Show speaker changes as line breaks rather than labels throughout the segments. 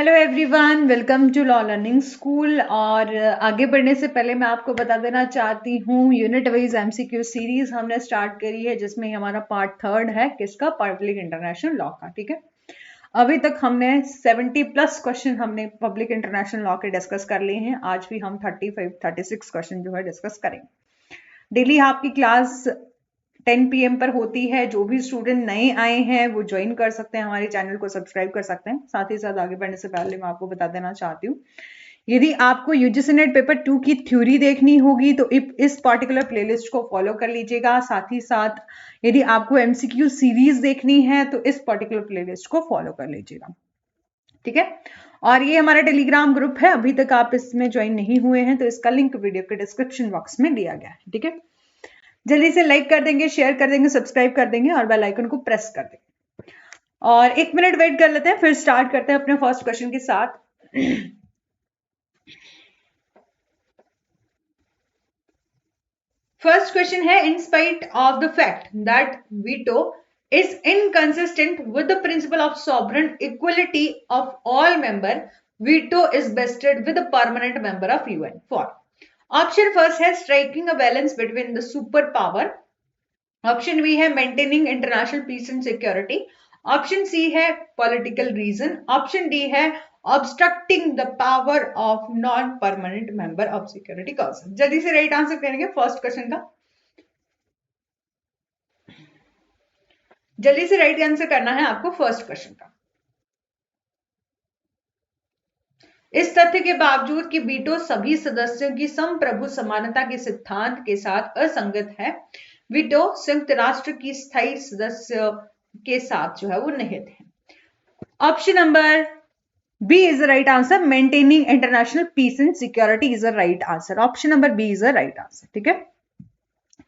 Hello everyone, welcome to law learning school. और आगे बढ़ने से पहले मैं आपको बता देना चाहती हूँ, यूनिट वाइज एमसीक्यू सीरीज हमने स्टार्ट करी है, जिसमें हमारा पार्ट 3 है किसका, पब्लिक इंटरनेशनल लॉ का। ठीक है, अभी तक हमने 70+ क्वेश्चन हमने पब्लिक इंटरनेशनल लॉ के डिस्कस कर लिए हैं। आज भी हम 36 क्वेश्चन जो है डिस्कस करेंगे। डेली आपकी क्लास 10 PM पर होती है। जो भी स्टूडेंट नए आए हैं वो ज्वाइन कर सकते हैं, हमारे चैनल को सब्सक्राइब कर सकते हैं। साथ ही साथ आगे बढ़ने से पहले मैं आपको बता देना चाहती हूँ, यदि आपको यूजीसी नेट पेपर 2 की थ्योरी देखनी होगी तो इस पार्टिकुलर प्लेलिस्ट को फॉलो कर लीजिएगा। साथ ही साथ यदि आपको एमसीक्यू सीरीज देखनी है तो इस पार्टिकुलर प्लेलिस्ट को फॉलो कर लीजिएगा। ठीक है, और ये हमारा टेलीग्राम ग्रुप है, अभी तक आप इसमें ज्वाइन नहीं हुए हैं तो इसका लिंक वीडियो के डिस्क्रिप्शन बॉक्स में दिया गया है। ठीक है, जल्दी से लाइक कर देंगे, शेयर कर देंगे, सब्सक्राइब कर देंगे और बेल आइकन को प्रेस कर देंगे। और 1 मिनट वेट कर लेते हैं, फिर स्टार्ट करते हैं अपने फर्स्ट क्वेश्चन के साथ। फर्स्ट क्वेश्चन है, in spite of the fact that veto is inconsistent with the principle of sovereign equality of all member, veto is vested with a permanent member of UN for option first है striking a balance between the superpower, option B है maintaining international peace and security, option C है political reason, option D है obstructing the power of non permanent member of security council. जल्दी से right answer करेंगे first question का। जल्दी से right answer करना है आपको फर्स्ट क्वेश्चन का। इस तथ्य के बावजूद कि वीटो सभी सदस्यों की संप्रभु समानता के सिद्धांत के साथ असंगत है, वीटो संयुक्त राष्ट्र की स्थायी सदस्य के साथ जो है वो निहित है। Option number B is the right answer, maintaining international peace and security is the right answer. Option number B is the right answer. ठीक है,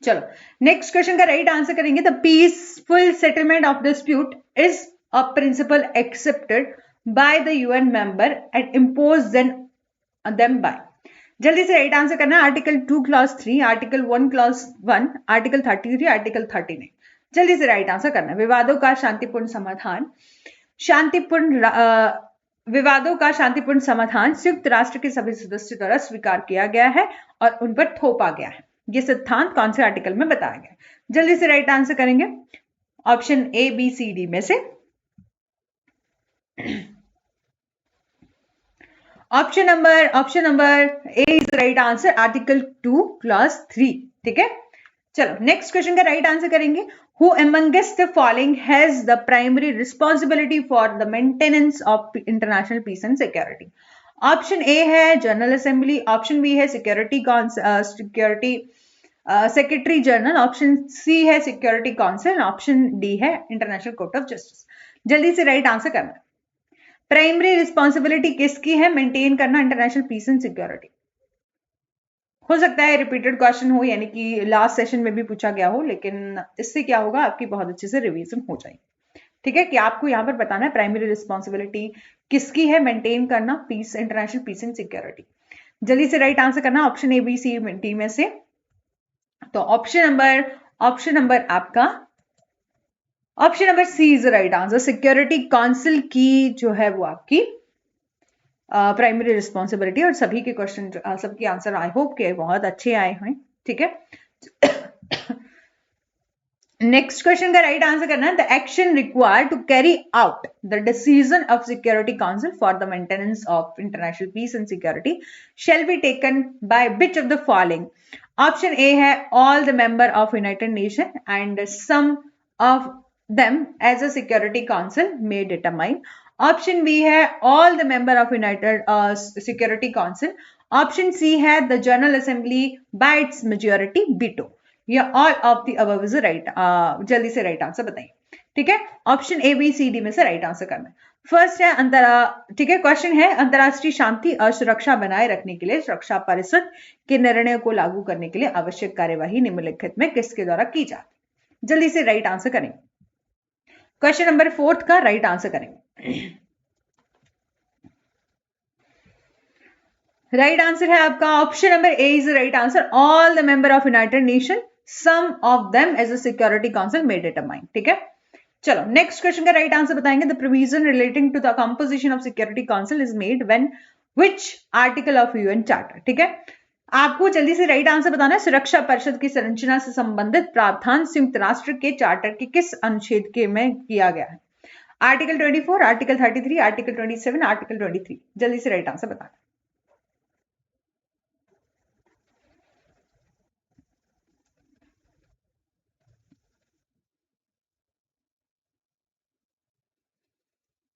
चलो नेक्स्ट क्वेश्चन का राइट आंसर करेंगे। The peaceful settlement of dispute is a principle accepted by the UN member and impose them by. जल्दी से right answer करना है। Article 2 clause 3, article 1 clause 1, article 33, article 39। जल्दी से राइट आंसर करना है। विवादों का शांतिपूर्ण समाधान, विवादों का शांतिपूर्ण समाधान संयुक्त राष्ट्र के सभी सदस्यों द्वारा स्वीकार किया गया है और उन पर थोपा गया है। ये सिद्धांत कौन से आर्टिकल में बताया गया है? जल्दी से राइट आंसर करेंगे option A, B, C, D में से। Option number A is right answer, article 2 clause 3। ठीक है, चलो नेक्स्ट क्वेश्चन का राइट आंसर करेंगे। Who amongst the following has the primary responsibility for the maintenance of international peace and security? Option A है general assembly, option B है security secretary general, option C है security council, option D है international court of justice. जल्दी से right answer करना। Primary responsibility किसकी है? Maintain करना इंटरनेशनल पीस एंड सिक्योरिटी। हो सकता है रिपीटेड क्वेश्चन हो, यानी कि लास्ट सेशन में भी पूछा गया हो, लेकिन इससे क्या होगा, आपकी बहुत अच्छे से रिवीजन हो जाएगी। ठीक है, कि आपको यहाँ पर बताना है प्राइमरी रिस्पॉन्सिबिलिटी किसकी है मेंटेन करना peace, international peace and security. जल्दी से राइट आंसर करना option A, B, C, D में से। तो ऑप्शन नंबर आपका option number C is right answer. Security council की जो है वो आपकी प्राइमरी रिस्पॉन्सिबिलिटी। और सभी के क्वेश्चन, सबके आंसर आई होप के बहुत अच्छे आए हैं। ठीक है, नेक्स्ट क्वेश्चन का राइट आंसर करना है। The action required to carry out the decision of security council for the maintenance of international peace and security shall be taken by which of the following? Option A है all the member of United Nation and some of them as a security council may determine. Option B है all the member of United Security Council. Option C है the General Assembly by its majority veto. या all of the above is right. जल्दी से right answer बताइए। ठीक है, option A, B, C, D में से राइट आंसर करना है। फर्स्ट है ठीक है, क्वेश्चन है अंतरराष्ट्रीय शांति और सुरक्षा बनाए रखने के लिए सुरक्षा परिषद के निर्णय को लागू करने के लिए आवश्यक कार्यवाही निम्नलिखित में किसके द्वारा की जाती? जल्दी से राइट आंसर करेंगे। क्वेश्चन नंबर 4 का राइट आंसर करेंगे। राइट आंसर है आपका option number A is the right answer, all the member of United Nation, some of them as a security council में डिटरमाइन। ठीक है, चलो नेक्स्ट क्वेश्चन का राइट आंसर बताएंगे। The provision relating to the composition of security council is made when which article of UN charter. ठीक है, आपको जल्दी से राइट आंसर बताना है। सुरक्षा परिषद की संरचना से संबंधित प्रावधान संयुक्त राष्ट्र के चार्टर के किस अनुच्छेद के में किया गया है? Article 24, article 33, article 27, article 23। जल्दी से राइट आंसर बताना।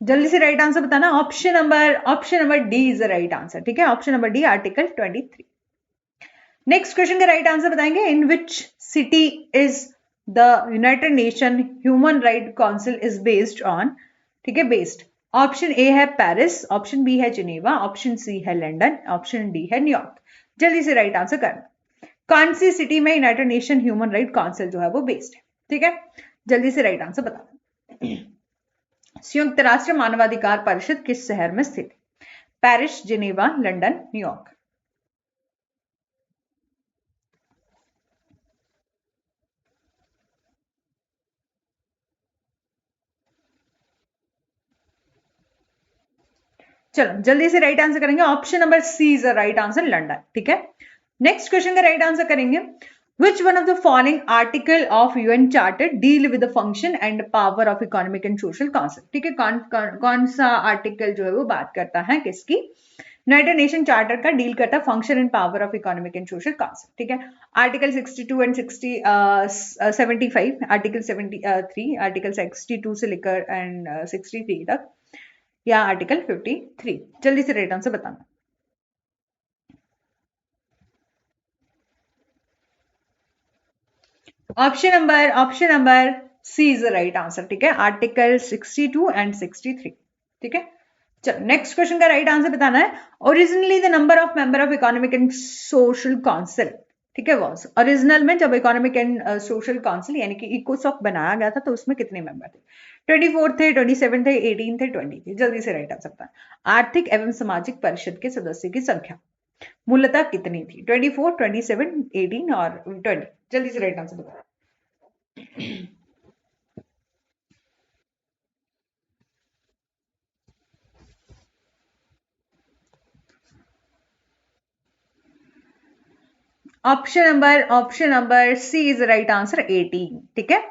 जल्दी से राइट आंसर बताना। Option number D is the right answer. ठीक है, option number D article 23। Next question का राइट आंसर बताएंगे। In which city is the United Nation Human Right Council is based on. ठीक है, बेस्ड। ऑप्शन ए है Paris, option B है Geneva, option C है London, option D है New York. जल्दी से राइट आंसर करना। कौन सी सिटी में United Nation Human Right council जो है वो बेस्ड है? ठीक है, जल्दी से राइट आंसर बताना। संयुक्त राष्ट्र मानवाधिकार परिषद किस शहर में स्थित है? Paris, Geneva, London, New York. चलो जल्दी से राइट आंसर करेंगे। Option number C is the right answer, London. ठीक है, नेक्स्ट क्वेश्चन का राइट आंसर करेंगे। Which one of the following article of UN Charter deal with the function and power of economic and social council? ठीक है, कौन सा article जो है वो बात करता है किसकी? यूनाइटेड नेशन चार्टर का डील करता है function and power of economic and social council. ठीक है, आर्टिकल 62 एंड 75, आर्टिकल 73, आर्टिकल 62 से लेकर एंड 63 तक, या आर्टिकल 53। जल्दी से राइट आंसर बताना। Option number C is the right answer. ठीक है, आर्टिकल 62 एंड 63। ठीक है, चलो नेक्स्ट क्वेश्चन का राइट आंसर बताना है। Originally the number of member of economic and social council. ठीक है, वॉज ओरिजिनल में जब इकोनॉमिक एंड सोशल काउंसिल यानी कि इकोसॉक बनाया गया था तो उसमें कितने मेंबर थे? 24 थे, 27 थे, 18 थे, 20 थे। जल्दी से राइट आंसर बताना। आर्थिक एवं सामाजिक परिषद के सदस्य की संख्या मूलतः कितनी थी? 24, 27, 18 और 20। जल्दी से राइट आंसर बताना। Option number C is right answer, 18। ठीक है,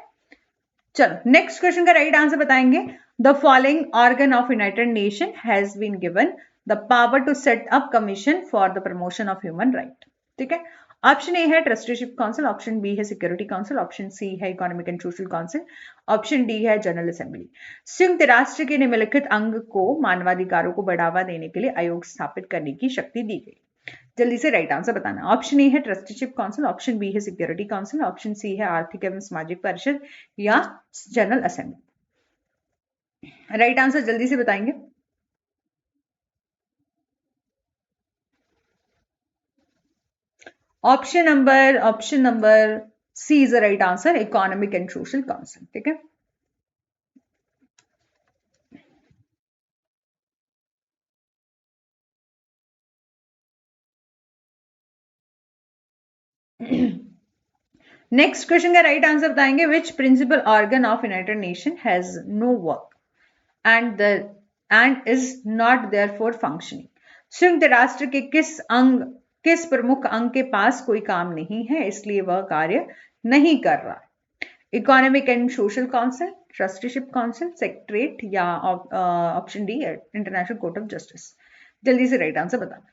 चलो नेक्स्ट क्वेश्चन का राइट आंसर बताएंगे। The following organ of United Nation has been given the power to set up commission for the promotion of human right. ठीक है, option A है trusteeship council, option B है security council, option C है economic and social council, option D है general assembly. संयुक्त राष्ट्र के निम्नलिखित अंग को मानवाधिकारों को बढ़ावा देने के लिए आयोग स्थापित करने की शक्ति दी गई। जल्दी से राइट आंसर बताना। ऑप्शन ए है ट्रस्टीशिप काउंसिल, ऑप्शन बी है सिक्योरिटी काउंसिल, ऑप्शन सी है आर्थिक एवं सामाजिक परिषद, या जनरल असेंबली। राइट आंसर जल्दी से बताएंगे। Option number C is the right answer, economic and social council. ठीक है, नेक्स्ट क्वेश्चन का राइट आंसर बताएंगे। Which principal organ of United Nation has no work and is not there for functioning. संयुक्त राष्ट्र के किस प्रमुख अंग के पास कोई काम नहीं है इसलिए वह कार्य नहीं कर रहा? Economic and social council, trusteeship council, secretariat, या option D International court of justice. जल्दी से राइट आंसर बताना।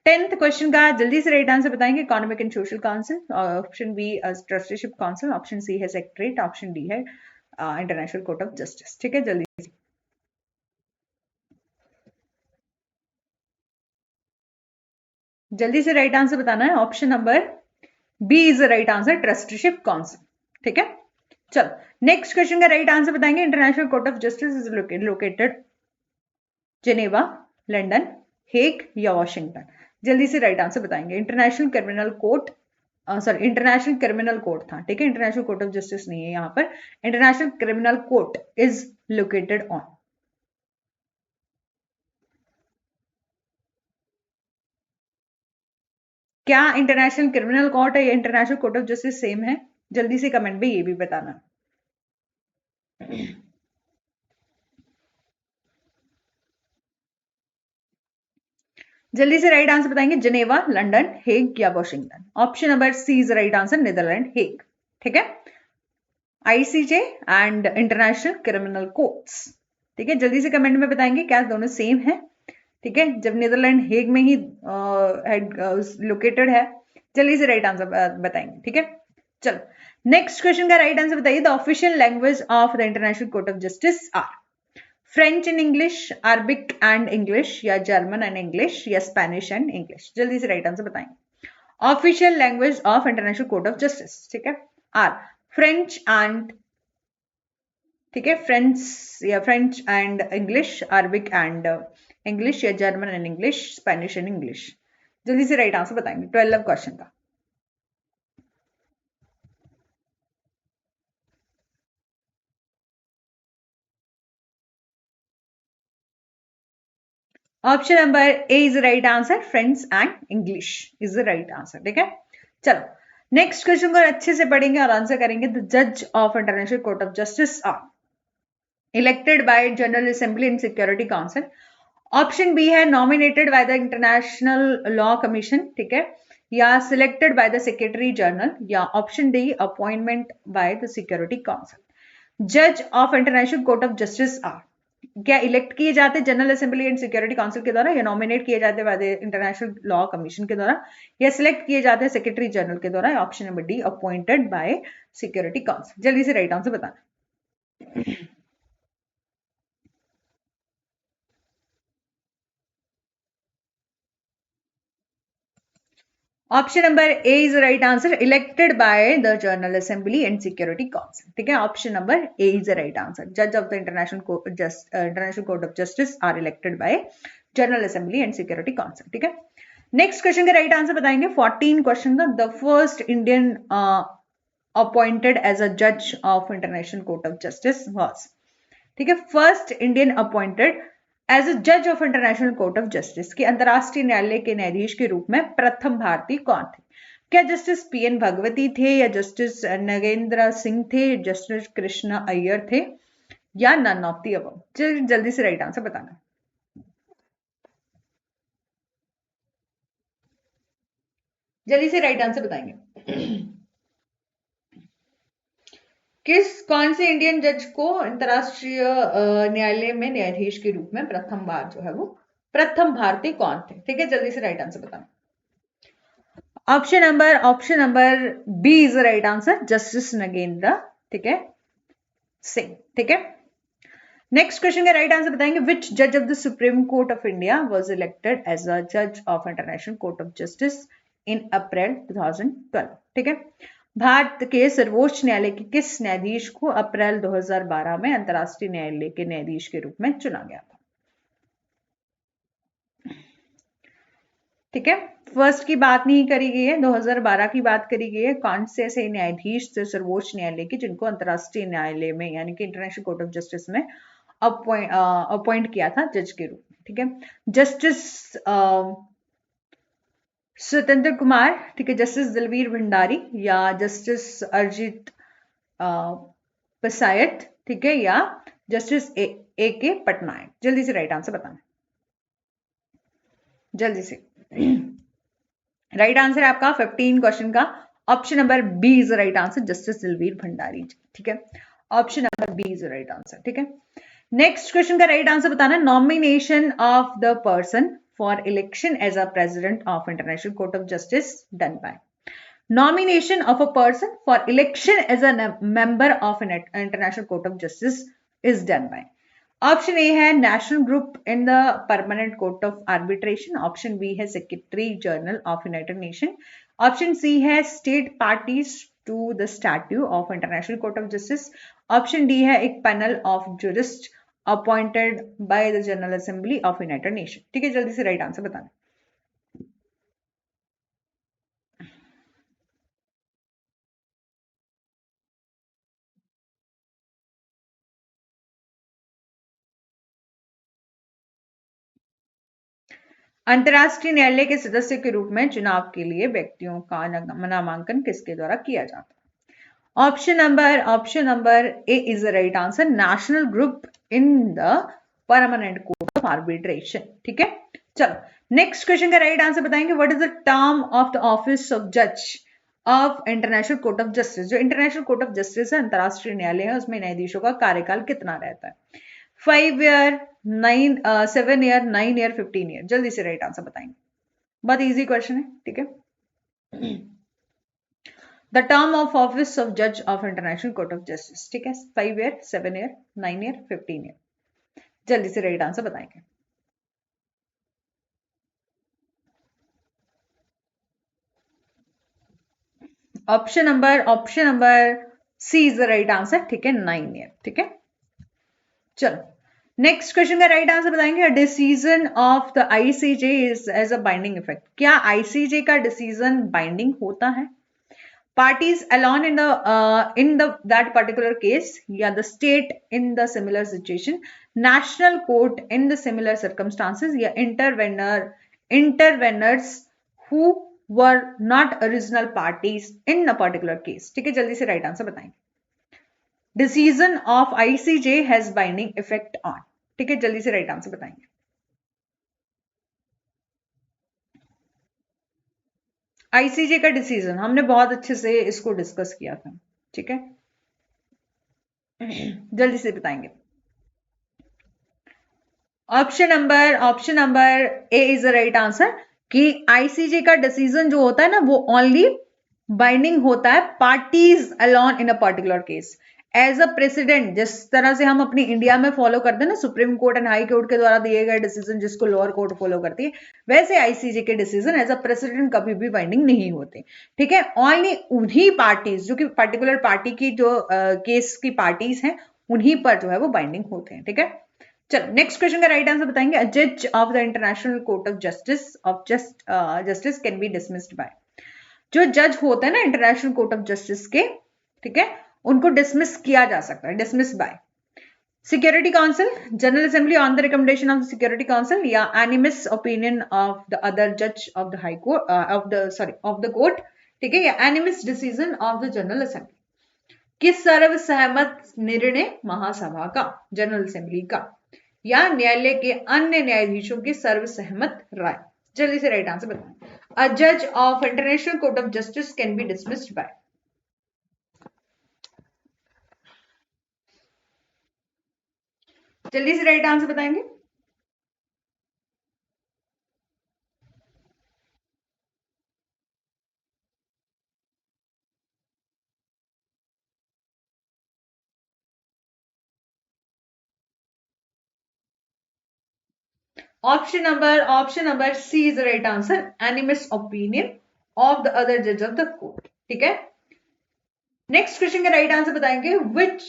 10th क्वेश्चन का जल्दी से राइट आंसर बताएंगे। Economic and social council, option B trusteeship council, option C है सेक्रेटरीट, ऑप्शन डी है इंटरनेशनल कोर्ट ऑफ जस्टिस। ठीक है, जल्दी से राइट आंसर बताना है। Option number B is the right answer, trusteeship council. ठीक है, चलो नेक्स्ट क्वेश्चन का राइट आंसर बताएंगे। International court of justice is located Geneva, London, Hague, या वॉशिंगटन। जल्दी से राइट आंसर बताएंगे। International criminal court, sorry international criminal court था। ठीक है, इंटरनेशनल कोर्ट ऑफ जस्टिस नहीं है यहाँ पर। International criminal court is located on. क्या इंटरनेशनल क्रिमिनल कोर्ट है या international court of justice same है? जल्दी से कमेंट में ये भी बताना। जल्दी से राइट आंसर बताएंगे। जनेवा, लंदन, हेग या Washington. Option number C is right answer, Netherlands, Hague. ठीक है, ICJ and international criminal courts. ठीक है, जल्दी से कमेंट में बताएंगे क्या दोनों सेम है। ठीक है, जब नीदरलैंड हेग में ही लोकेटेड है। जल्दी से राइट आंसर बताएंगे। ठीक है, चलो नेक्स्ट क्वेश्चन का राइट आंसर बताइए। The official language of the international court of Justice are French and English, Arabic and English, या जर्मन एंड इंग्लिश, या स्पेनिश एंड इंग्लिश। जल्दी से राइट आंसर बताएंगे। Official language of international court of justice, ठीक है, are French and, ठीक है, French and English, Arabic and English, या German and English, Spanish and English. जल्दी से राइट आंसर बताएंगे 12 क्वेश्चन का। Option number A is right answer, French and English is the right answer. ठीक है, चलो नेक्स्ट क्वेश्चन को अच्छे से पढ़ेंगे और आंसर करेंगे। द जज of international court of Justice are elected by General Assembly and Security council. Option B है nominated by the International Law Commission, ठीक है, या selected by the Secretary General, या option D appointment by the Security Council. जज of international court of Justice are क्या elect किए जाते General Assembly and Security Council के द्वारा, या नॉमिनेट किए जाते by the International Law Commission के द्वारा, या सिलेक्ट किए जाते हैं सेक्रेटरी जनरल के द्वारा, option number D appointed by Security council. जल्दी से राइट आंसर बताना। Option number A is right answer, elected by the General Assembly and Security Council. ठीक है, option number A is right answer. जज of the international court of Justice are elected by General Assembly and Security Council. ठीक है, next question का right answer बताएंगे। 14 question का। The first Indian appointed as a जज of international court of Justice was, ठीक है, first Indian appointed as a जज of international court of Justice के अंतरराष्ट्रीय न्यायालय के न्यायाधीश के रूप में प्रथम भारतीय कौन थे? क्या जस्टिस पीएन भगवती थे, या जस्टिस नगेंद्र सिंह थे, जस्टिस कृष्णा अय्यर थे, या नन ऑफ दी अबव? जल्दी से राइट आंसर बताना। जल्दी से राइट आंसर बताएंगे। कौन से इंडियन जज को अंतरराष्ट्रीय न्यायालय में न्यायाधीश के रूप में प्रथम बार जो है वो प्रथम भारतीय कौन थे? ठीक है, जल्दी से राइट आंसर बताना। Option number B is the right answer, justice Nagendra, ठीक है, सिंह। ठीक है, नेक्स्ट क्वेश्चन का राइट आंसर बताएंगे। विच जज of the supreme court of India was elected as a जज of international court of justice in अप्रैल 2012? ठीक है, भारत के सर्वोच्च न्यायालय के किस न्यायाधीश को अप्रैल 2012 में अंतरराष्ट्रीय न्यायालय के न्यायाधीश के रूप में चुना गया था? ठीक है, फर्स्ट की बात नहीं करी गई है, 2012 की बात करी गई है। कौन से ऐसे न्यायाधीश थे सर्वोच्च न्यायालय के जिनको अंतरराष्ट्रीय न्यायालय में यानी कि इंटरनेशनल कोर्ट ऑफ जस्टिस में अपॉइंट किया था जज के रूप में? ठीक है, जस्टिस स्वतंत्र कुमार, ठीक है, जस्टिस दलवीर भंडारी, या जस्टिस अरिजीत पसायत, ठीक है, या जस्टिस ए के पटनायक? जल्दी से राइट आंसर बताना। जल्दी से। राइट आंसर है आपका 15 क्वेश्चन का option number B is right answer, justice Dalveer Bhandari. ठीक है, option number B is right answer. ठीक है, नेक्स्ट क्वेश्चन का राइट आंसर बताना। Nomination of the person for election as a president of international court of justice done by. Nomination of a person for election as a member of an international court of justice is done by. Option A है national group in the Permanent Court of Arbitration, option B है Secretary General of United Nation, option C है state parties to the statute of international court of Justice, option D है एक panel of jurist appointed by the General Assembly of United Nation. ठीक है, जल्दी से right answer बताना। अंतरराष्ट्रीय न्यायालय के सदस्य के रूप में चुनाव के लिए व्यक्तियों का नामांकन किसके द्वारा किया जाता है? Option number A is the right answer, national group in the Permanent Court of Arbitration. ठीक है, चलो नेक्स्ट क्वेश्चन का राइट आंसर बताएंगे। What is the term of the office of जज of international court of Justice. जो International court of Justice है, अंतरराष्ट्रीय न्यायालय है, उसमें न्यायाधीशों का कार्यकाल कितना रहता है? 5 ईयर, 7 ईयर, 9 ईयर, 15 ईयर। जल्दी से राइट आंसर बताएंगे, बहुत इजी क्वेश्चन है। ठीक है, the term of office of जज of international court of justice. ठीक है, 5 ईयर, 7 ईयर, 9 ईयर, 15 ईयर। जल्दी से राइट आंसर बताएंगे। Option number C is the right answer. ठीक है, 9 ईयर। ठीक है, चलो नेक्स्ट क्वेश्चन का राइट आंसर बताएंगे। Decision of the ICJ is as a binding effect. क्या आईसीजे का डिसीजन बाइंडिंग होता है? Parties alone in that particular case, yeah, the state in the similar situation, national court in the similar circumstances, yeah, interveners who were not original parties in a particular case। ठीक है, जल्दी से right answer बताएंगे। Decision of ICJ has binding effect on. ठीक है, जल्दी से right answer बताएंगे। आईसीजे का डिसीजन हमने बहुत अच्छे से इसको डिस्कस किया था। ठीक है, जल्दी से बताएंगे। Option number A is the right answer कि आईसीजे का डिसीजन जो होता है ना, वो ओनली बाइंडिंग होता है parties alone in a particular case. As a president, जिस तरह से हम अपनी इंडिया में फॉलो करते हैं ना, supreme court and high court के द्वारा दिए गए डिसीजन जिसको लोअर कोर्ट फॉलो करती है, वैसे आईसीजे के डिसीजन एज अ प्रेसिडेंट कभी भी बाइंडिंग नहीं होते। ठीक है, ओनली उन्हीं पार्टीज जो कि पर्टिकुलर पार्टी की जो केस की पार्टीज हैं, उन्हीं पर जो है वो बाइंडिंग होते हैं। ठीक है, चलो नेक्स्ट क्वेश्चन का राइट आंसर बताएंगे। अ जज of the international court of justice can be dismissed by. जो जज होते हैं ना इंटरनेशनल कोर्ट ऑफ जस्टिस के, ठीक है, उनको डिसमिस किया जा सकता है, dismiss by Security Council, General Assembly on the recommendation of the Security Council, या unanimous opinion of the other जज of the high court of the court. ठीक है, या unanimous decision of the General Assembly. किस सर्वसहमत निर्णय महासभा का, general assembly का, या न्यायालय के अन्य न्यायाधीशों की सर्वसहमत राय। जल्दी से राइट आंसर बताएं। अ जज of international court of justice can be dismissed by. जल्दी से राइट आंसर बताएंगे। Option number C is the right answer, unanimous opinion of the other जज ऑफ द कोर्ट। ठीक है, नेक्स्ट क्वेश्चन का right answer बताएंगे। Which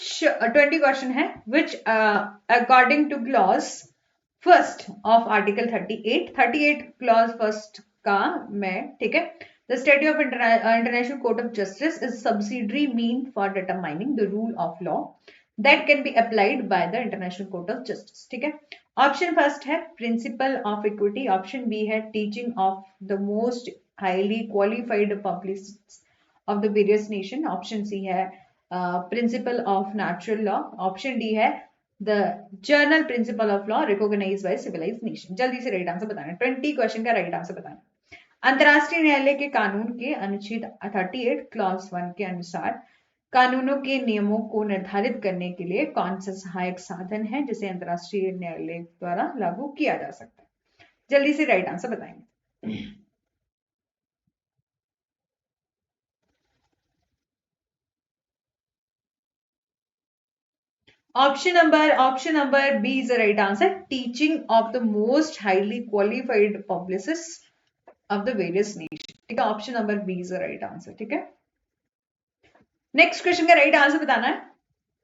20 question है। Which according to clause first of article 38 clause first का में, ठीक है, the study of international court of justice is subsidiary mean for determining the rule of law that can be applied by the international court of justice. ठीक है, option first है principle of equity, option B है teaching of the most highly qualified publicist of the various nation, option C है principle of natural law, option D है the general principle of law recognised by civilised nation. जल्दी से right answer बताना। 20 question का right answer बताना। अंतरराष्ट्रीय न्यायालय के कानून के अनुच्छेद 38 क्लॉज 1 के अनुसार कानूनों के नियमों को निर्धारित करने के लिए कौन सा सहायक साधन है जिसे अंतरराष्ट्रीय न्यायालय द्वारा लागू किया जा सकता है? जल्दी से राइट आंसर बताएंगे। Option number B is the right answer, teaching of the most highly qualified publicist of the various nation. ठीक है, option number B is the right answer. ठीक है, नेक्स्ट क्वेश्चन का राइट आंसर बताना है।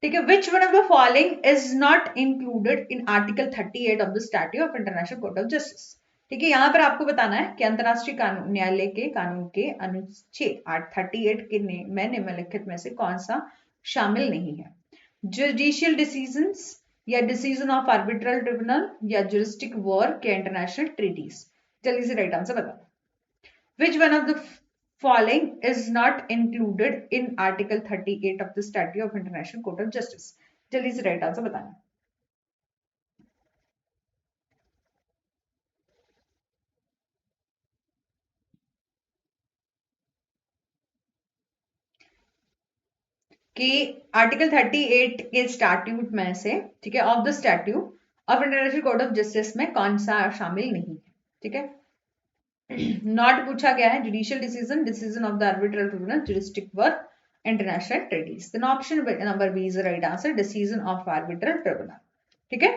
ठीक है, which one of the following is not included in article 38 of the statute of international court of justice. ठीक है, यहां पर आपको बताना है कि अंतरराष्ट्रीय कानून न्यायालय के कानून के अनुच्छेद 38 के में निम्नलिखित में से कौन सा शामिल नहीं है? जुडिशियल डिसीजंस, या डिसीजन ऑफ आर्बिट्रल ट्रिब्यूनल, या जुरिस्टिक वर्क, या इंटरनेशनल ट्रीटीज। जल्दी से राइट आंसर बता। विच one of the following is not included in Article 38 of the Statute of International Court of Justice? जल्दी से राइट आंसर बताना कि आर्टिकल 38 के स्टैट्यूट में से, ठीक है, of the statute of international court of justice में कौन सा शामिल नहीं है, ठीक है। नॉट पूछा गया है judicial decision, decision of the arbitral tribunal, juristic work, international treaties. Then option number B is the right answer, decision of arbitral tribunal, ठीक है।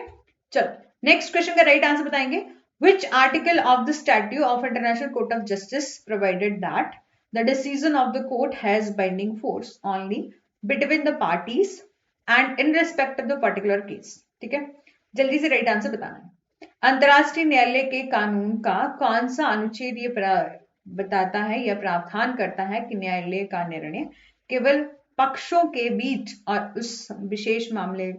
चलो नेक्स्ट क्वेश्चन का राइट आंसर बताएंगे। Which article of the Statute of International Court of Justice provided that the decision of the court has binding force only between the parties and in respect of the particular case? ठीक है, जल्दी से right answer बताना है। अंतरराष्ट्रीय न्यायालय के कानून का कौन सा अनुच्छेद ये बताता है या प्रावधान करता है कि न्यायालय का निर्णय केवल पक्षों के बीच और उस विशेष मामले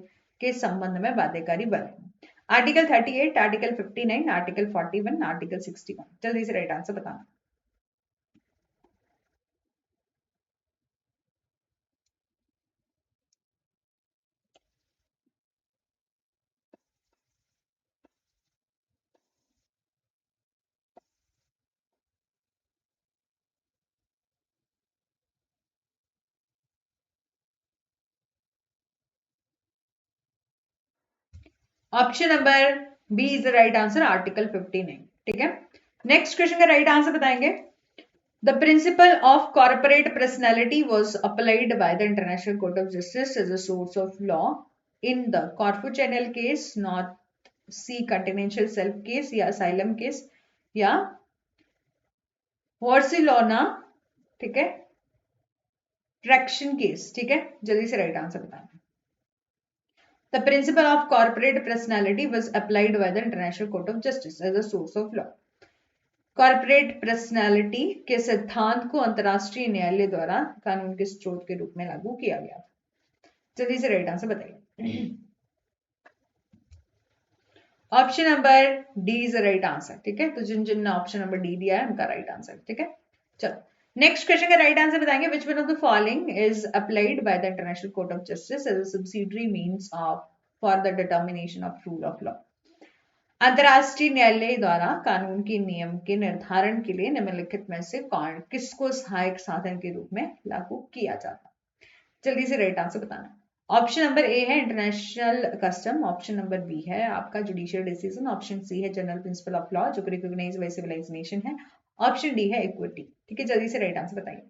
के संबंध में बाध्यकारी बने? Article 38, article 59, article 41, article 61। जल्दी से राइट आंसर बताना। Option number B is the right answer, article 59, ठीक है। नेक्स्ट क्वेश्चन का राइट आंसर बताएंगे। The principle of corporate personality was applied by the international court of justice as a source of law in the Corfu Channel case, North Sea continental shelf case, या asylum case, या Barcelona, ठीक है, traction case, ठीक है। जल्दी से right answer बताना। The principle of corporate personality was applied by the International Court of Justice as a source of law. Corporate personality के सिद्धांत को अंतरराष्ट्रीय न्यायालय द्वारा कानून के स्रोत के रूप में लागू किया गया था। जल्दी से राइट आंसर बताइए। Option number D is the right answer, ठीक है। तो जिन जिन ने ऑप्शन नंबर डी दिया है उनका राइट आंसर, ठीक है। चलो नेक्स्ट क्वेश्चन का राइट आंसर बताएंगे। Which one of the following is applied by the international court of justice as a subsidiary means of for the determination of rule of law? अंतरराष्ट्रीय न्यायालय द्वारा कानून के नियम के निर्धारण के लिए निम्नलिखित में से कौन किसको सहायक साधन के रूप में लागू किया जाता? जल्दी से राइट आंसर बताना। ऑप्शन नंबर ए है international custom, option number B है आपका जुडिशियल डिसीजन, ऑप्शन सी है जनरल प्रिंसिपल ऑफ लॉ जो रिकॉग्नाइज बाय सिविलाइज्ड नेशन है, ऑप्शन डी है इक्विटी, ठीक है। जल्दी से राइट आंसर बताइए।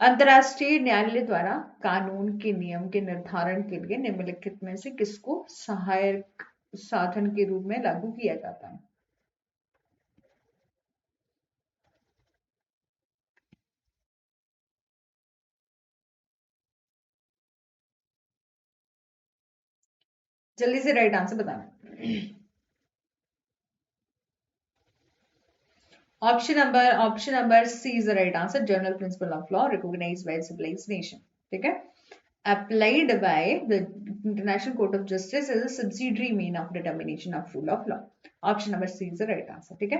अंतरराष्ट्रीय न्यायालय द्वारा कानून के नियम के निर्धारण के लिए निम्नलिखित में से किसको सहायक साधन के रूप में लागू किया जाता है? जल्दी से राइट आंसर बताना। Option number C is the right answer, general principle of law recognised by civilised nation, ठीक है। Applied by the International Court of Justice as a subsidiary mean of determination of rule of law. Option number C is the right answer, ठीक है।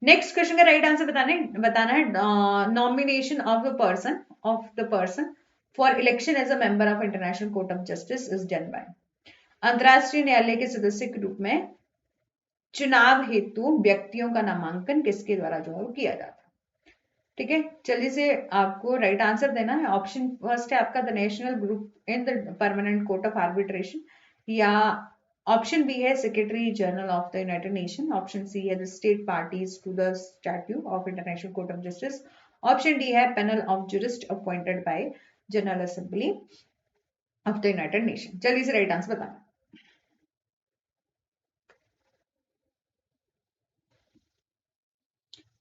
Next question का right answer बताना है। Nomination of the person for election as a member of international court of justice is done by. अंतरराष्ट्रीय न्यायालय के सदस्य के रूप में चुनाव हेतु व्यक्तियों का नामांकन किसके द्वारा जो है वो किया जाता है, ठीक है। जल्दी से आपको राइट आंसर देना है। ऑप्शन फर्स्ट है आपका the national group in the Permanent Court of Arbitration, या ऑप्शन बी है Secretary General of the United Nation, option C है the state parties to the statute of international court of Justice, option D है panel of jurist appointed by General Assembly of the United Nation. जल्दी से right answer बताना।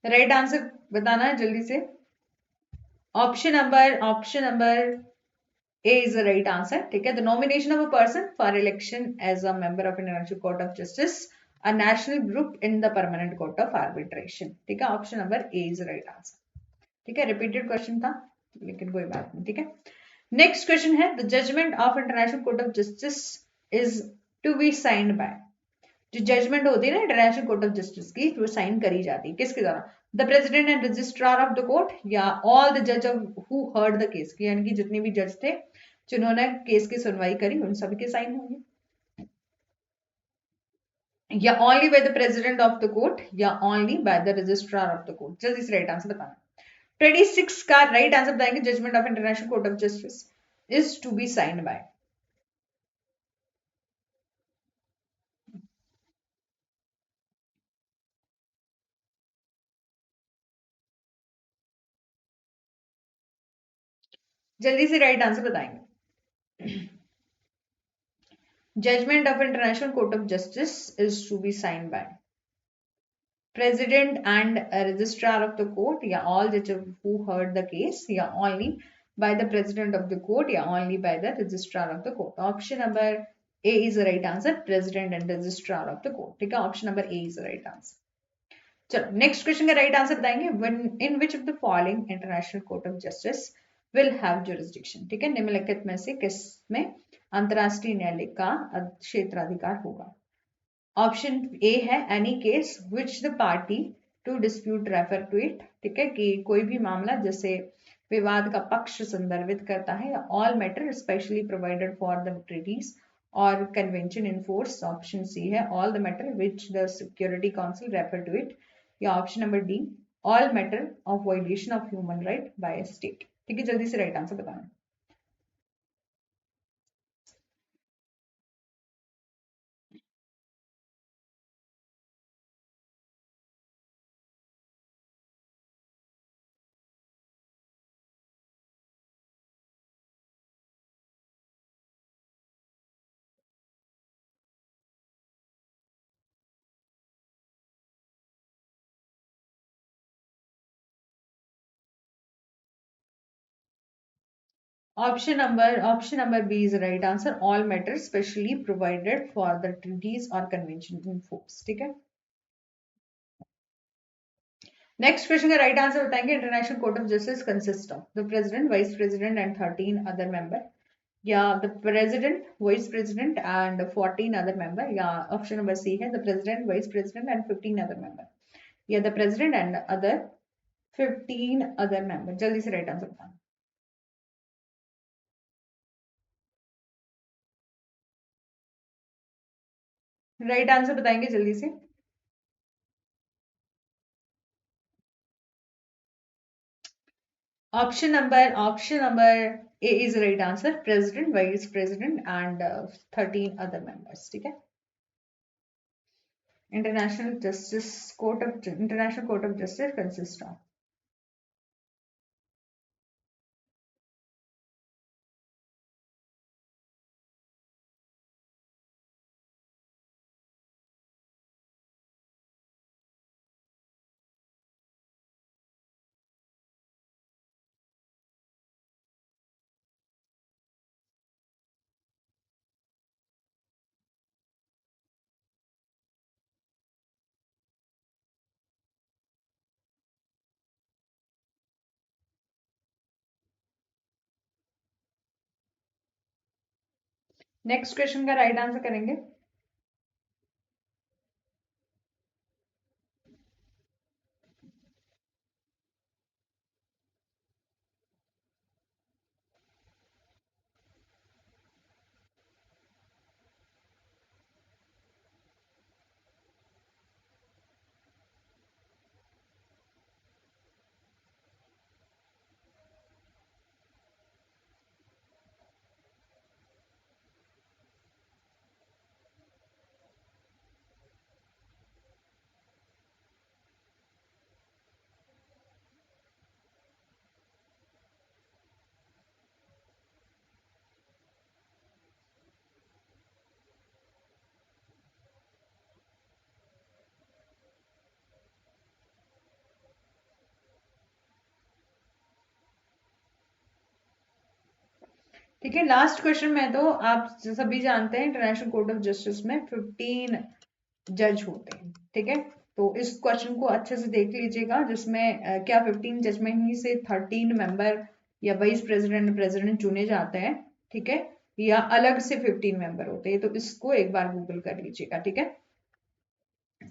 Right answer बताना है जल्दी से। Option number A is the right answer, ठीक है। The nomination of a person for election as a member of International Court of Justice, a national group in the permanent court of arbitration, ठीक है। Option number A is the right answer, ठीक है। Repeated question था लेकिन कोई बात नहीं, ठीक है। नेक्स्ट क्वेश्चन है the judgment of international court of justice is to be signed by. जो जजमेंट होती है ना इंटरनेशनल कोर्ट ऑफ जस्टिस की, वो साइन करी जाती है किसके द्वारा? The president and registrar of the court, या ऑल द जज हु हर्ड द केस, यानी कि जितने भी जज थे जिन्होंने केस की सुनवाई करी उन सभी के साइन होंगे, या only by the president of the court या only by the registrar of the court. जल्दी से राइट आंसर बताना। 26 का राइट आंसर बताएंगे, judgment of international court of justice is to be signed by. जल्दी से राइट आंसर बताएंगे। Judgment of international court of justice is to be signed by president and a registrar of the court, या all judges who heard the case, या only by the president of the court, या only by the registrar of the court। Option number A is the right answer, president and registrar of the court। ठीक है, option number A is the right answer। चलो next question का right answer बताएंगे, when in which of the following international court of justice will have jurisdiction। ठीक है, निम्नलिखित में से किस में अंतरराष्ट्रीय न्यायालय का क्षेत्राधिकार होगा। ऑप्शन ए है any case which the party to dispute refer to it. ठीक है, कि कोई भी मामला जिसे विवाद का पक्ष संदर्भित करता है, या all matter specially provided for the treaties और convention in force. Option C है all the matter which the Security Council refer to it, या option number D all matter of violation of human right by state. ठीक है, जल्दी से right answer बताना। Option number B is right answer, all matter specially provided for the treaties और convention in force. ठीक है, next question का right answer बताएंगे, international court of Justice consist of the president, vice president and 13 other member, या the president, vice president and 14 other member, या option number C है the president, vice president and 15 other member, या the president and other 15 other member. जल्दी से right answer बताना। Right answer बताएंगे जल्दी से। Option number A is right answer, president, vice president and 13 other members. ठीक है, international court of Justice consist of. Next question का राइट आंसर करेंगे, ठीक है। लास्ट क्वेश्चन में तो आप सभी जानते हैं इंटरनेशनल कोर्ट ऑफ जस्टिस में 15 जज होते हैं। ठीक है, तो इस क्वेश्चन को अच्छे से देख लीजिएगा, जिसमें क्या 15 जज में ही से 13 मेंबर या वाइस प्रेसिडेंट प्रेसिडेंट चुने जाते हैं। ठीक है, या अलग से 15 मेंबर होते हैं, तो इसको एक बार गूगल कर लीजिएगा। ठीक है,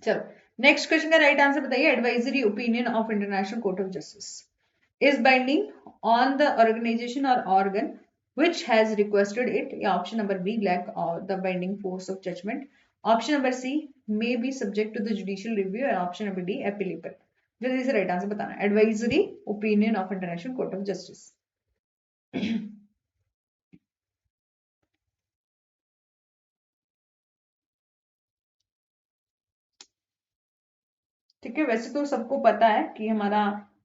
चलो नेक्स्ट क्वेश्चन का राइट आंसर बताइए। Advisory opinion of international court of justice is binding on the organisation और organ which has requested it, या option number B lack the binding force of judgment, option number C may be subject to the judicial review, and option number D appellable। जल्दी से right answer बताना। Advisory opinion of international court of justice. ठीक है, वैसे तो सबको पता है कि हमारा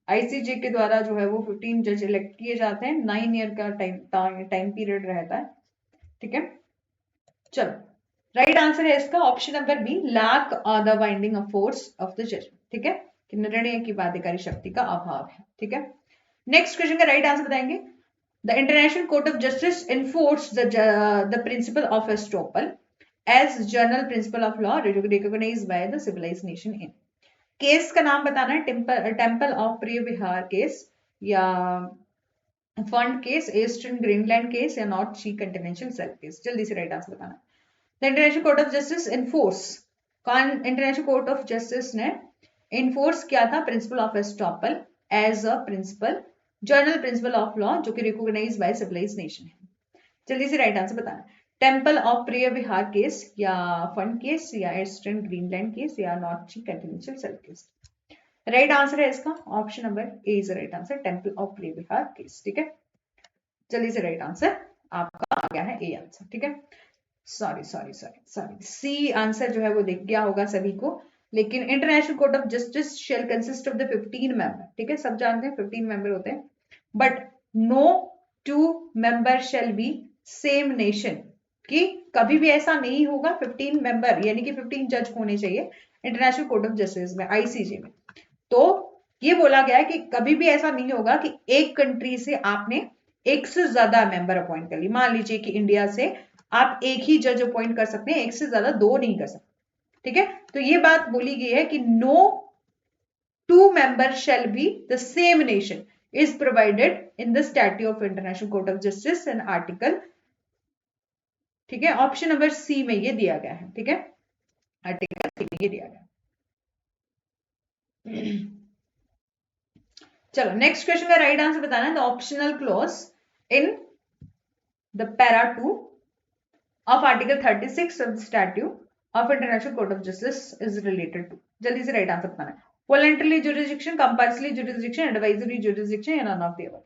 आईसीजे के द्वारा जो है वो 15 जज इलेक्ट किए जाते हैं, 9 ईयर का टाइम पीरियड रहता है। ठीक है, चलो राइट आंसर है इसका option number B, lack the binding of force of the judgment. ठीक है, कि निर्णय की बाध्यकारी शक्ति का अभाव है। ठीक है, नेक्स्ट क्वेश्चन का राइट आंसर बताएंगे। The international court of justice enforce the principle of estoppel as general principle of law recognised by the civilised nation in. Case का नाम बताना है। Temple of Preah Vihear case, या fund case, eastern Greenland case, या north सी continental shelf case. जल्दी से right answer बताना। The international court of justice enforce, international court of justice ने इन्फोर्स किया था principle of estoppel as a principle, general principle of law, जो कि recognised by civilised nation है। जल्दी से राइट आंसर बताना। Temple of Preah Vihear case, या फंड केस, या ईस्टर्न ग्रीनलैंड केस, या नॉर्थ सी continental shelf case. Right answer है इसका option number A is right answer, temple of Preah Vihear case. ठीक है, जल्दी से राइट आंसर आपका आ गया है ए आंसर। ठीक है, सॉरी सी आंसर जो है वो दिख गया होगा सभी को, लेकिन international court of justice shall consist of the 15 member. ठीक है, सब जानते हैं 15 मेंबर होते हैं, but no 2 member shall be same nation. कि कभी भी ऐसा नहीं होगा 15 मेंबर यानी कि 15 जज होने चाहिए इंटरनेशनल कोर्ट ऑफ जस्टिस में, आईसीजे में। तो ये बोला गया है कि कभी भी ऐसा नहीं होगा कि एक कंट्री से आपने एक से ज्यादा मेंबर अपॉइंट कर ली। मान लीजिए कि इंडिया से आप एक ही जज अपॉइंट कर सकते हैं, एक से ज्यादा दो नहीं कर सकते। ठीक है, तो ये बात बोली गई है कि no 2 members shall be the same nation is provided in the statute of international court of justice and article। ठीक है, ऑप्शन नंबर सी में ये दिया गया है। ठीक है, आर्टिकल सी में ये दिया गया। चलो नेक्स्ट क्वेश्चन का राइट आंसर बताना है। The optional clause in the para 2 of article 36 of the statute of international court of justice is related to। जल्दी से राइट आंसर बताना है। Voluntary jurisdiction, compulsory jurisdiction, advisory jurisdiction, या none of the above.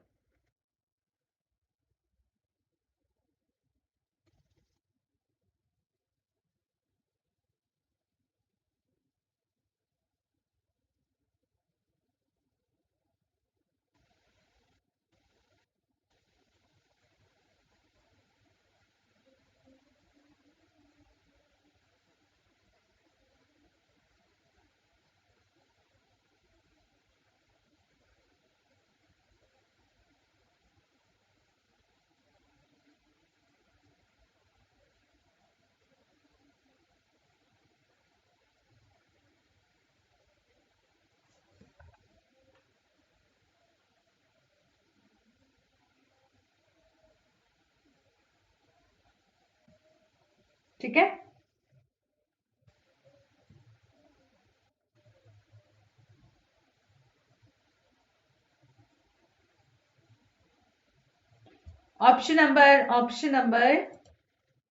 ठीक है, option number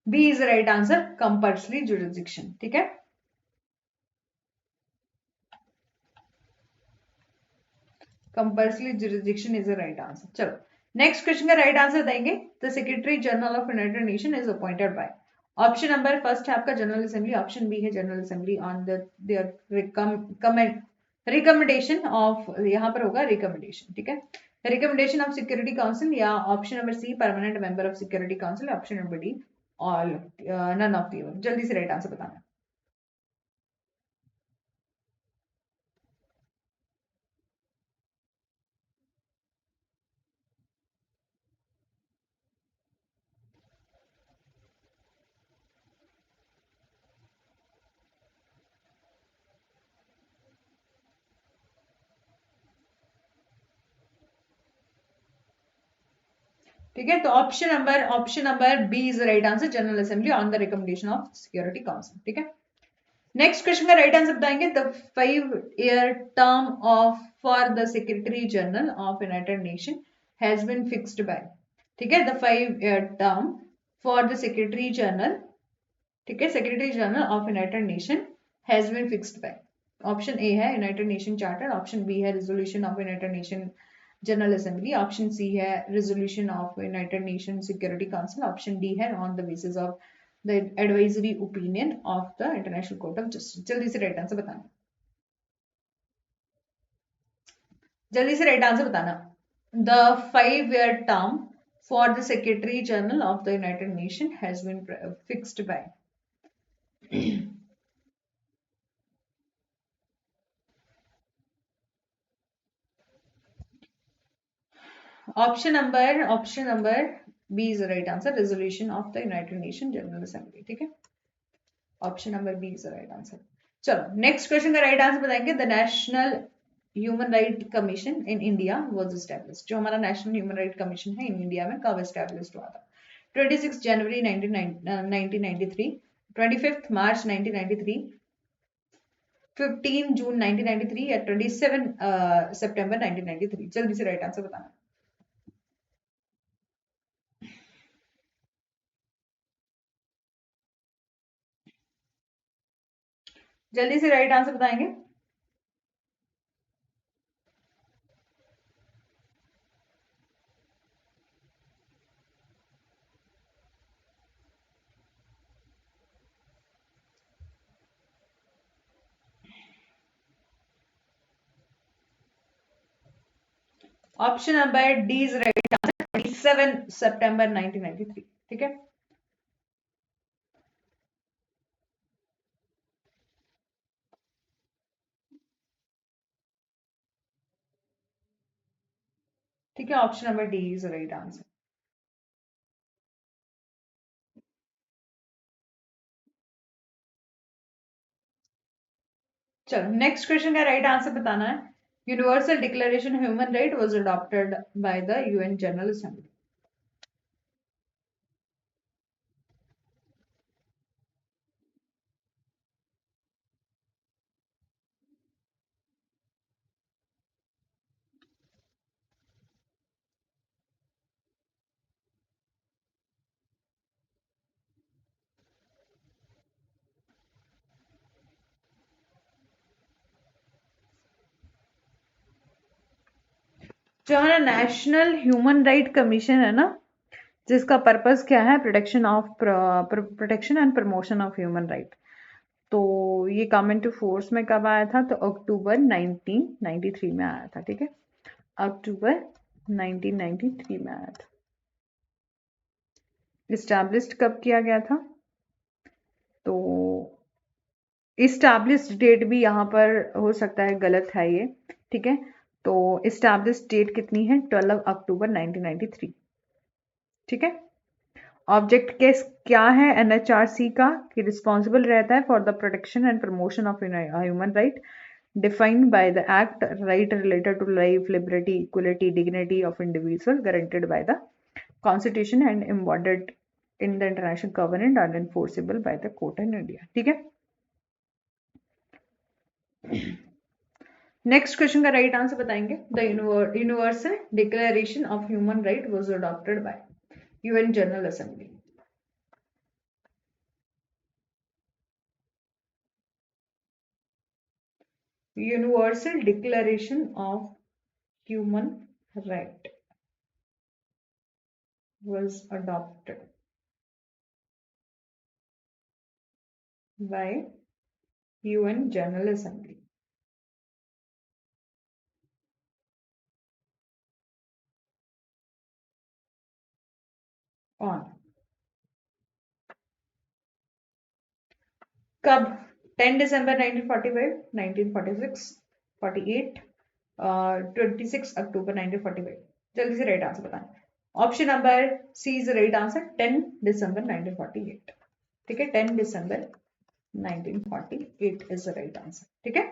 B is right answer, compulsory jurisdiction. ठीक है, compulsory jurisdiction is the right answer. चलो नेक्स्ट क्वेश्चन का राइट आंसर देंगे। The Secretary General of United Nation is appointed by. Option number first है आपका General assembly, option B है general Assembly on their recommendation of, यहाँ पर होगा recommendation. ठीक है, रिकमेंडेशन ऑफ सिक्योरिटी काउंसिल, या option number C permanent member of security council, option number D all none of the above. जल्दी से right answer बताना। ठीक है, तो option number B is the right answer, General Assembly on the recommendation of security Council. ठीक है, next question का right answer बताएंगे the 5-year term of for the Secretary General of United Nation has been fixed by. ठीक है, the 5-year term for the Secretary General, ठीक है, Secretary General of United Nation has been fixed by. Option A है United Nation charter, option B है resolution of United Nation General assembly, option C है resolution of United Nation Security council, option D है on the basis of the advisory opinion of the international court of justice. जल्दी से right answer बताना, जल्दी से right answer बताना। The 5-year term for the Secretary General of the United Nation has been fixed by. Option number B is the right answer, resolution of the United Nation General Assembly. ठीक है, option number B is the right answer. चलो next question का right answer बताएंगे the National Human Right Commission in India was established. जो हमारा national Human Right commission है in India में कब एस्टैब्लिश्ड हुआ था? 26 जनवरी 1993, 25 मार्च 1993, 15 जून 1993 या 27 सितंबर 1993। जल्दी से राइट आंसर बताना। जल्दी से राइट आंसर बताएंगे। Option number D is right answer, 27 सितंबर 1993। ठीक है, ठीक है, option number D is right answer. चलो नेक्स्ट क्वेश्चन का राइट आंसर बताना है। Universal declaration human Right was adopted bye the UN General assembly. जो हमारा नेशनल ह्यूमन राइट कमीशन है ना, जिसका पर्पस क्या है, protection and promotion of human right. तो ये कम इनटू फोर्स में कब आया था? तो अक्टूबर 1993 में आया था। ठीक है, अक्टूबर 1993 में आया था। इस्टेब्लिश्ड कब किया गया था? तो इस्टेब्लिश्ड डेट भी यहाँ पर हो सकता है गलत है ये। ठीक है, तो इस्टेब्लिश्ड डेट कितनी है? 12 अक्टूबर 1993। ठीक है, ऑब्जेक्ट केस क्या है एनएचआरसी का? कि रिस्पॉन्सिबल रहता है for the protection and promotion of human right defined by the act, right related to life, liberty, equality, dignity of individual guaranteed by the constitution and embodied in the international covenant and enforceable by the court in India. ठीक है, next question का right answer बताएंगे the Universal Declaration of human Right was adopted by UN General Assembly. Universal Declaration of human Right was adopted by UN General Assembly on कब? 10 दिसंबर 1945, 1946, 48, 26 अक्टूबर 1945। जल्दी से right answer बताएं। Option number C is right answer, 10 December 1948। ठीक है, 10 December 1948 is the right answer. ठीक है,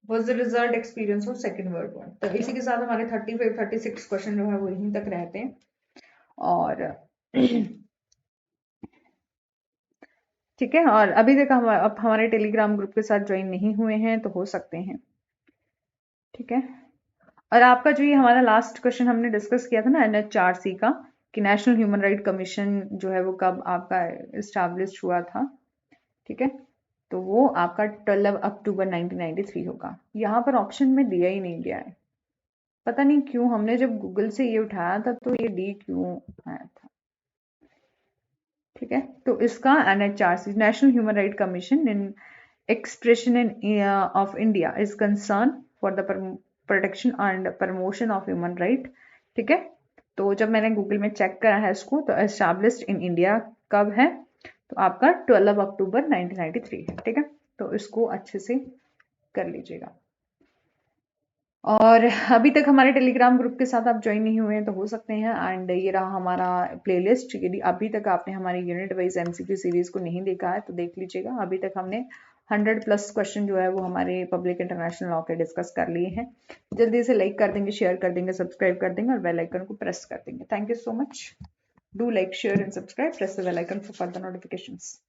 was the result experience of second world war। तो इसी के साथ हमारे 35 36 क्वेश्चन जो है वो यहीं तक रहते हैं। और ठीक है, और अभी तक हम अब हमारे टेलीग्राम ग्रुप के साथ ज्वाइन नहीं हुए हैं तो हो सकते हैं। ठीक है, और आपका जो ये हमारा लास्ट क्वेश्चन हमने डिस्कस किया था ना NHRC का, कि नेशनल ह्यूमन राइट कमीशन जो है वो कब आपका इस्टेब्लिश हुआ था, ठीक है, तो वो आपका 12 अक्टूबर 1993 होगा। यहाँ पर ऑप्शन में दिया ही नहीं गया है, पता नहीं क्यों। हमने जब गूगल से ये उठाया था तो ये डी क्यों आया था। ठीक है, तो इसका NHRC national Human Right Commission in expression of India is concerned for the protection and promotion of human right। ठीक है, तो जब मैंने गूगल में चेक करा है इसको तो established in India कब है, तो आपका 12 अक्टूबर 1993 है। ठीक है, तो इसको अच्छे से कर लीजिएगा। और अभी तक हमारे टेलीग्राम ग्रुप के साथ आप ज्वाइन नहीं हुए हैं तो हो सकते हैं। एंड ये रहा हमारा प्लेलिस्ट, यदि अभी तक आपने हमारी यूनिट वाइज MCQ सीरीज को नहीं देखा है तो देख लीजिएगा। अभी तक हमने 100+ क्वेश्चन जो है वो हमारे पब्लिक इंटरनेशनल लॉ के डिस्कस कर लिए हैं। जल्दी से लाइक कर देंगे, शेयर कर देंगे, सब्सक्राइब कर देंगे और बेल आइकन को प्रेस कर देंगे। Thank you so much. Do like, share and subscribe, press the bell icon for further notifications.